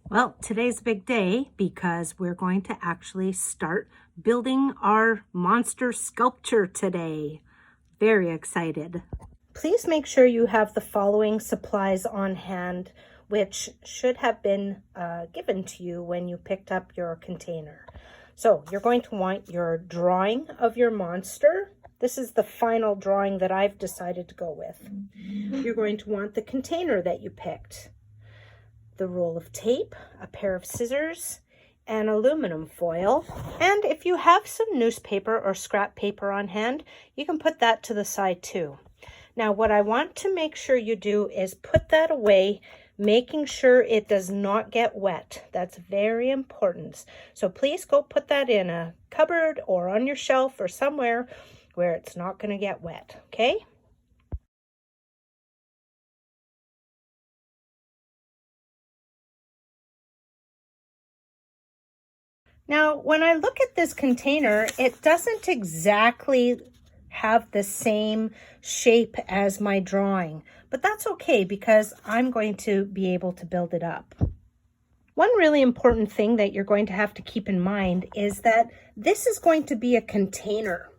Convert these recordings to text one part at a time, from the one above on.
Well, today's a big day because we're going to actually start building our monster sculpture today. Very excited. Please make sure you have the following supplies on hand, which should have been given to you when you picked up your container. So you're going to want your drawing of your monster. This is the final drawing that I've decided to go with. You're going to want the container that you picked, the roll of tape, a pair of scissors, and aluminum foil. And if you have some newspaper or scrap paper on hand, you can put that to the side too. Now, what I want to make sure you do is put that away, making sure it does not get wet. That's very important. So please go put that in a cupboard or on your shelf or somewhere where it's not going to get wet, okay? Now, when I look at this container, it doesn't exactly have the same shape as my drawing, but that's okay because I'm going to be able to build it up. One really important thing that you're going to have to keep in mind is that this is going to be a container.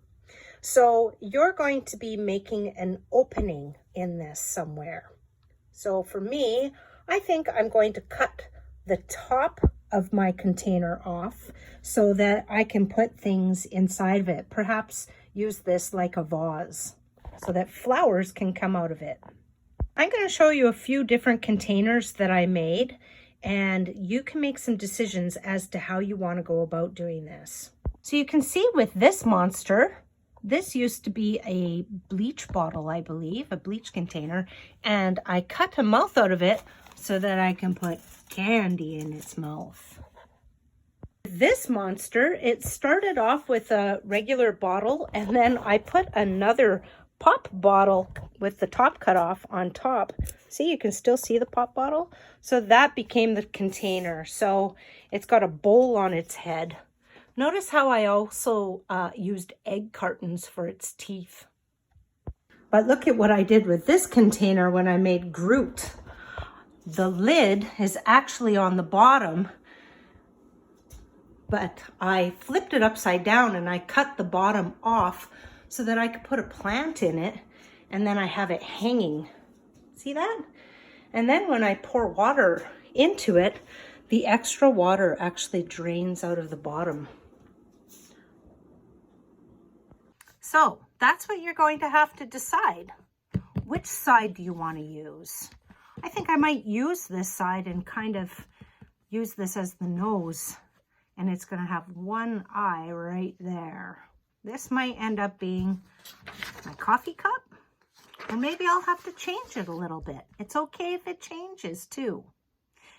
So you're going to be making an opening in this somewhere. So for me, I think I'm going to cut the top of my container off so that I can put things inside of it. Perhaps use this like a vase so that flowers can come out of it. I'm going to show you a few different containers that I made, and you can make some decisions as to how you want to go about doing this. So you can see with this monster, this used to be a bleach bottle, I believe, a bleach container, and I cut a mouth out of it so that I can put candy in its mouth. This monster, it started off with a regular bottle, and then I put another pop bottle with the top cut off on top. See, you can still see the pop bottle. So that became the container. So it's got a bowl on its head. Notice how I also used egg cartons for its teeth. But look at what I did with this container when I made Groot. The lid is actually on the bottom, but I flipped it upside down and I cut the bottom off so that I could put a plant in it, and then I have it hanging. See that? And then when I pour water into it, the extra water actually drains out of the bottom. So that's what you're going to have to decide. Which side do you want to use? I think I might use this side and kind of use this as the nose, and it's going to have one eye right there. This might end up being my coffee cup, or maybe I'll have to change it a little bit. It's okay if it changes too.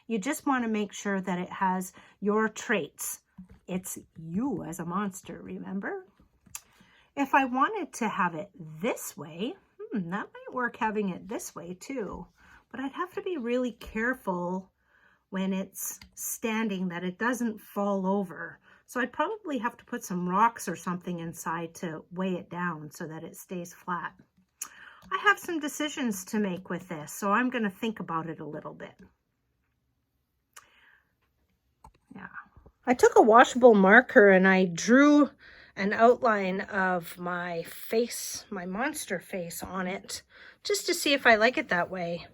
You just want to make sure that it has your traits. It's you as a monster, remember? If I wanted to have it this way, that might work having it this way too. But I'd have to be really careful when it's standing that it doesn't fall over. So I'd probably have to put some rocks or something inside to weigh it down so that it stays flat. I have some decisions to make with this, so I'm going to think about it a little bit. Yeah. I took a washable marker and I drew an outline of my face, my monster face on it, just to see if I like it that way.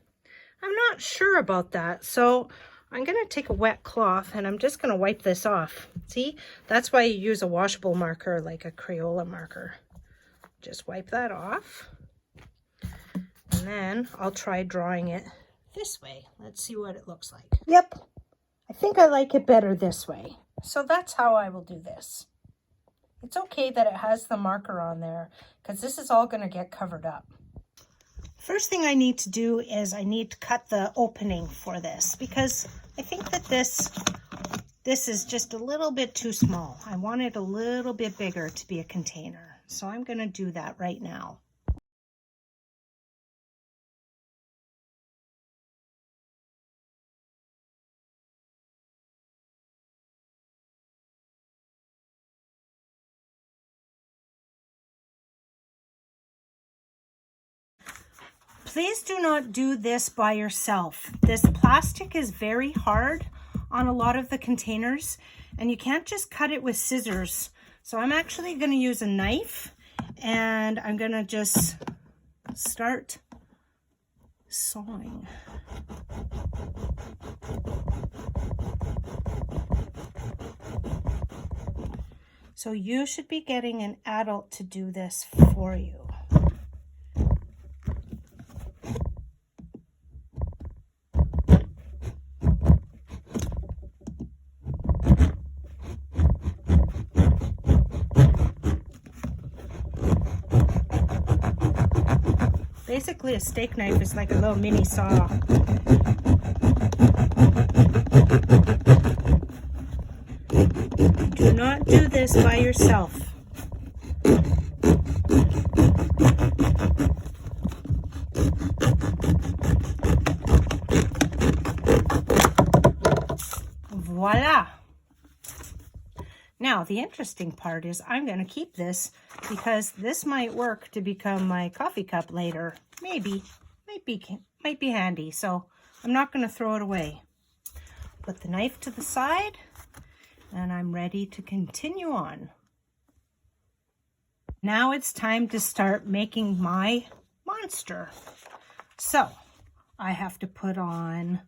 I'm not sure about that, so I'm going to take a wet cloth and I'm just going to wipe this off. See, that's why you use a washable marker like a Crayola marker. Just wipe that off. And then I'll try drawing it this way. Let's see what it looks like. Yep, I think I like it better this way. So that's how I will do this. It's okay that it has the marker on there because this is all going to get covered up. First thing I need to do is I need to cut the opening for this because I think that this is just a little bit too small. I want it a little bit bigger to be a container. So I'm going to do that right now. Please do not do this by yourself. This plastic is very hard on a lot of the containers, and you can't just cut it with scissors. So I'm actually going to use a knife, and I'm going to just start sawing. So you should be getting an adult to do this for you. Basically, a steak knife is like a little mini saw. Do not do this by yourself. Voila! Now, the interesting part is I'm going to keep this because this might work to become my coffee cup later. Maybe. Might be handy. So I'm not going to throw it away. Put the knife to the side, and I'm ready to continue on. Now it's time to start making my monster. So I have to put on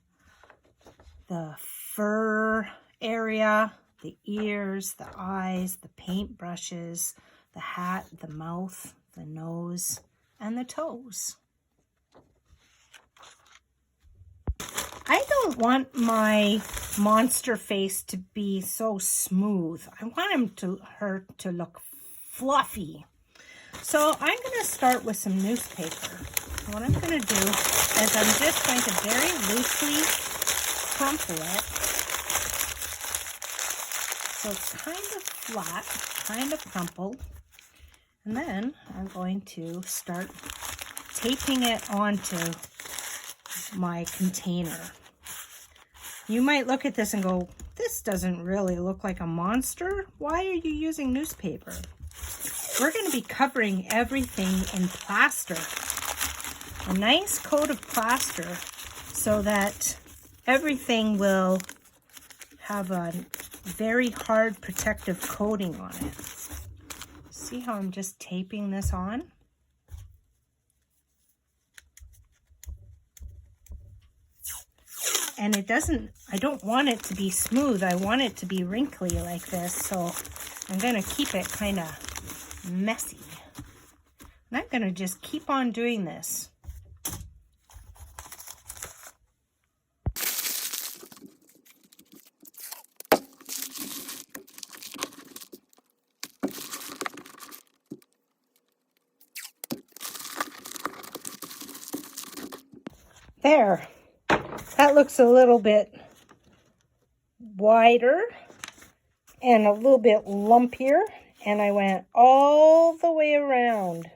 the fur area, the ears, the eyes, the paint brushes, the hat, the mouth, the nose, and the toes. I don't want my monster face to be so smooth. I want her to look fluffy. So I'm going to start with some newspaper. What I'm going to do is I'm just going to very loosely crumple it. So it's kind of flat, kind of crumpled. And then I'm going to start taping it onto my container. You might look at this and go, this doesn't really look like a monster. Why are you using newspaper? We're going to be covering everything in plaster. A nice coat of plaster so that everything will have a very hard protective coating on it. See how I'm just taping this on? And I don't want it to be smooth. I want it to be wrinkly like this. So I'm going to keep it kind of messy. And I'm going to just keep on doing this. There. That looks a little bit wider and a little bit lumpier. And I went all the way around.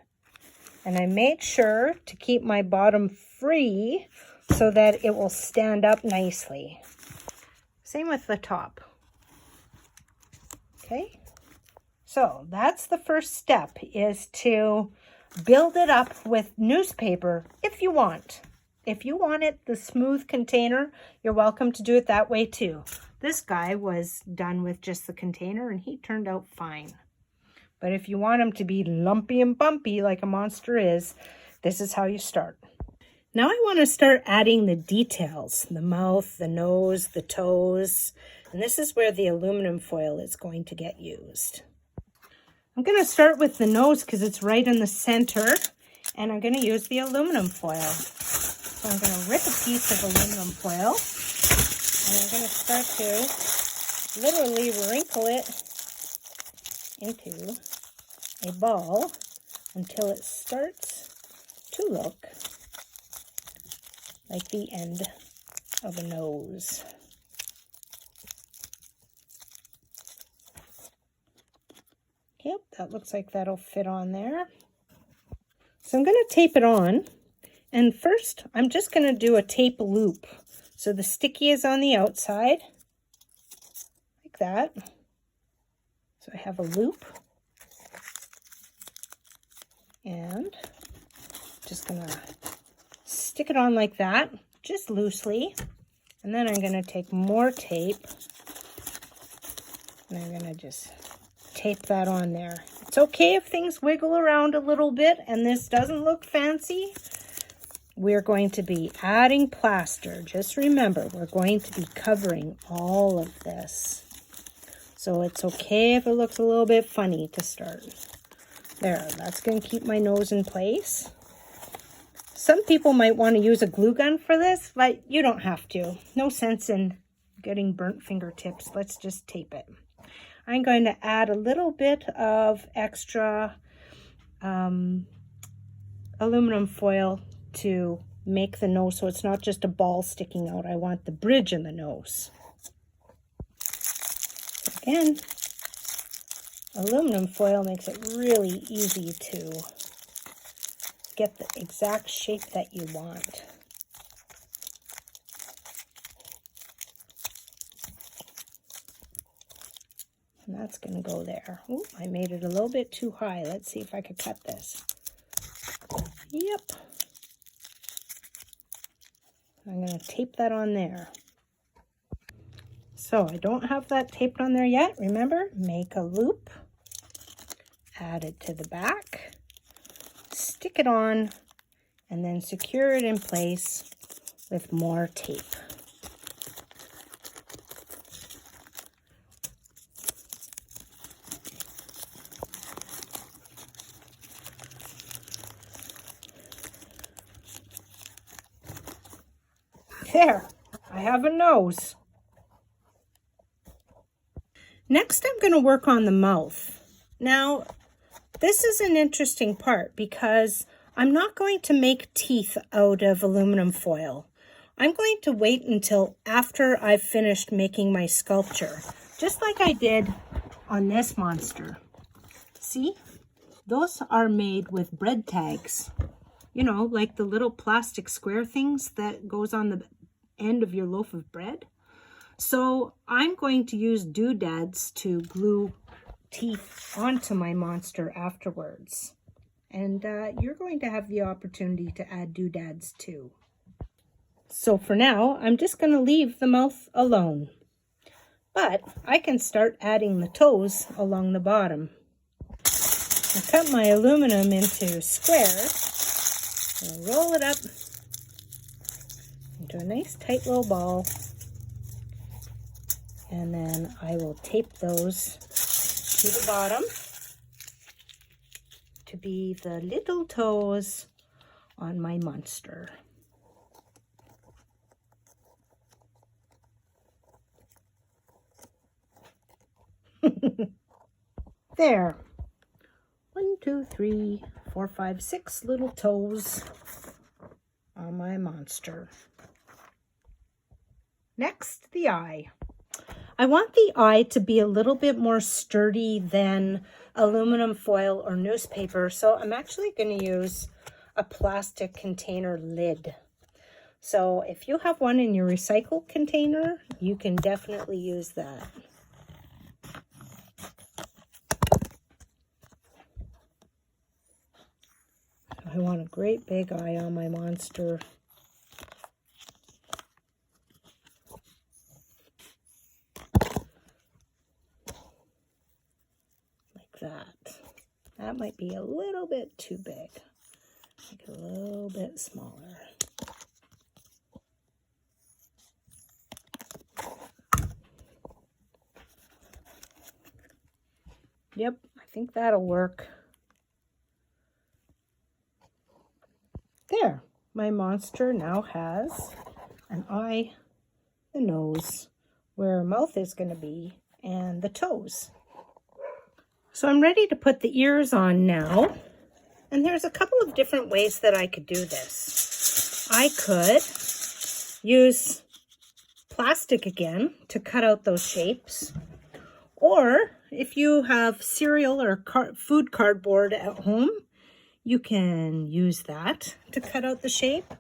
And I made sure to keep my bottom free so that it will stand up nicely. Same with the top. Okay. So that's the first step, is to build it up with newspaper if you want. If you want it the smooth container, you're welcome to do it that way too. This guy was done with just the container and he turned out fine. But if you want him to be lumpy and bumpy like a monster is, this is how you start. Now I want to start adding the details, the mouth, the nose, the toes, and this is where the aluminum foil is going to get used. I'm going to start with the nose because it's right in the center, and I'm going to use the aluminum foil. So I'm going to rip a piece of aluminum foil, and I'm going to start to literally wrinkle it into a ball until it starts to look like the end of a nose. Yep, that looks like that'll fit on there. So I'm going to tape it on. And first, I'm just going to do a tape loop. So the sticky is on the outside, like that. So I have a loop. And just going to stick it on like that, just loosely. And then I'm going to take more tape and I'm going to just tape that on there. It's okay if things wiggle around a little bit and this doesn't look fancy. We're going to be adding plaster. Just remember, we're going to be covering all of this. So it's okay if it looks a little bit funny to start. There, that's going to keep my nose in place. Some people might want to use a glue gun for this, but you don't have to. No sense in getting burnt fingertips. Let's just tape it. I'm going to add a little bit of extra aluminum foil to make the nose so it's not just a ball sticking out. I want the bridge in the nose. Again, aluminum foil makes it really easy to get the exact shape that you want. And that's going to go there. Ooh, I made it a little bit too high. Let's see if I could cut this. Yep. I'm going to tape that on there. So I don't have that taped on there yet. Remember, make a loop, add it to the back, stick it on, and then secure it in place with more tape. There, I have a nose. Next, I'm going to work on the mouth. Now, this is an interesting part because I'm not going to make teeth out of aluminum foil. I'm going to wait until after I've finished making my sculpture, just like I did on this monster. See, those are made with bread tags. You know, like the little plastic square things that goes on the end of your loaf of bread. So I'm going to use doodads to glue teeth onto my monster afterwards. And you're going to have the opportunity to add doodads too. So for now, I'm just going to leave the mouth alone. But I can start adding the toes along the bottom. I cut my aluminum into squares. I'll roll it up into a nice tight little ball. And then I will tape those to the bottom to be the little toes on my monster. There. 1, 2, 3, 4, 5, 6 little toes on my monster. Next, the eye. I want the eye to be a little bit more sturdy than aluminum foil or newspaper, so I'm actually going to use a plastic container lid. So if you have one in your recycle container, you can definitely use that. I want a great big eye on my monster. That might be a little bit too big. Make it a little bit smaller. Yep, I think that'll work. There, my monster now has an eye, the nose, where her mouth is going to be, and the toes. So I'm ready to put the ears on now. And there's a couple of different ways that I could do this. I could use plastic again to cut out those shapes. Or if you have cereal or food cardboard at home, you can use that to cut out the shape.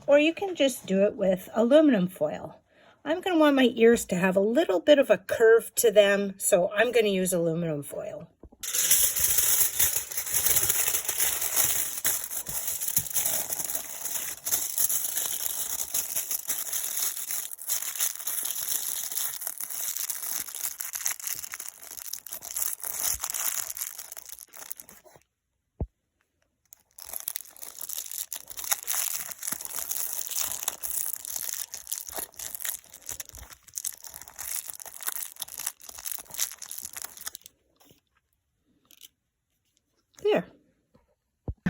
Or you can just do it with aluminum foil. I'm going to want my ears to have a little bit of a curve to them, so I'm going to use aluminum foil.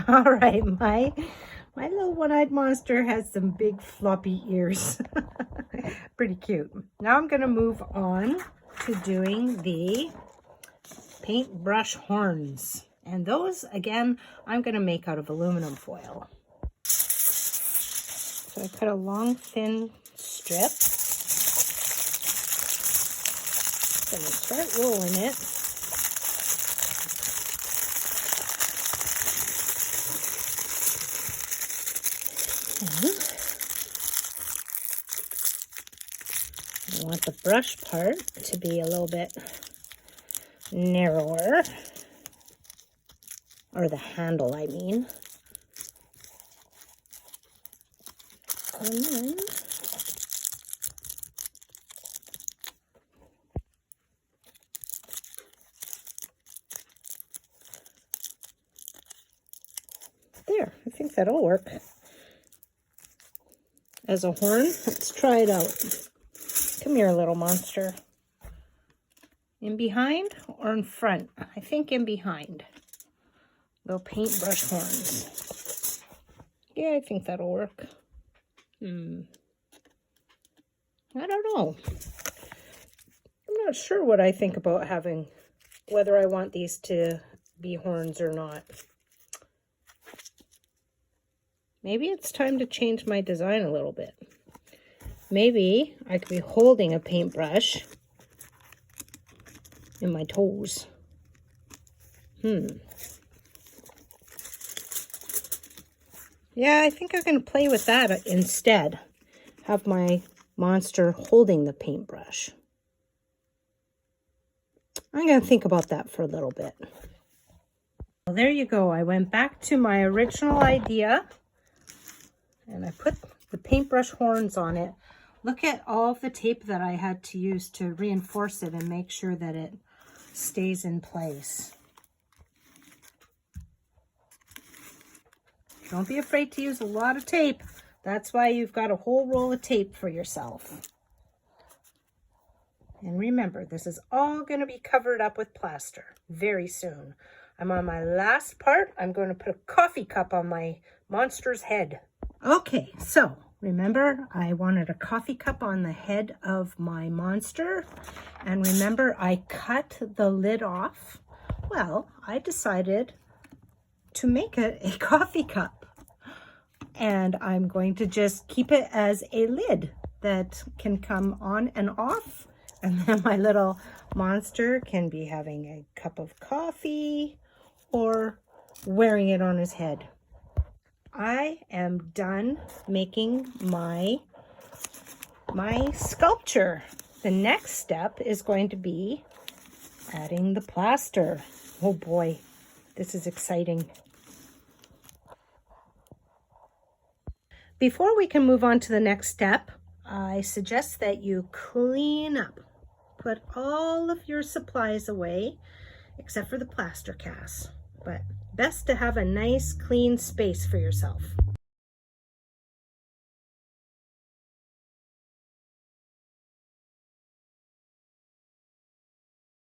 All right, my little one-eyed monster has some big floppy ears. Pretty cute. Now I'm going to move on to doing the paintbrush horns. And those, again, I'm going to make out of aluminum foil. So I cut a long, thin strip. Going to start rolling it. I want the brush part to be a little bit narrower, or the handle, I mean. And then there, I think that'll work. As a horn, let's try it out. Come here, little monster. In behind or in front? I think in behind. Little paintbrush horns. Yeah, I think that'll work. I don't know. I'm not sure what I think about having, whether I want these to be horns or not. Maybe it's time to change my design a little bit. Maybe I could be holding a paintbrush in my toes. Yeah, I think I'm going to play with that instead. Have my monster holding the paintbrush. I'm going to think about that for a little bit. Well, there you go. I went back to my original idea and I put the paintbrush horns on it. Look at all of the tape that I had to use to reinforce it and make sure that it stays in place. Don't be afraid to use a lot of tape. That's why you've got a whole roll of tape for yourself. And remember, this is all going to be covered up with plaster very soon. I'm on my last part. I'm going to put a coffee cup on my monster's head. Okay, so remember, I wanted a coffee cup on the head of my monster. And remember, I cut the lid off. Well, I decided to make it a coffee cup. And I'm going to just keep it as a lid that can come on and off. And then my little monster can be having a cup of coffee or wearing it on his head. I am done making my sculpture. The next step is going to be adding the plaster. Oh boy, this is exciting. Before we can move on to the next step, I suggest that you clean up. Put all of your supplies away, except for the plaster cast. But best to have a nice clean space for yourself.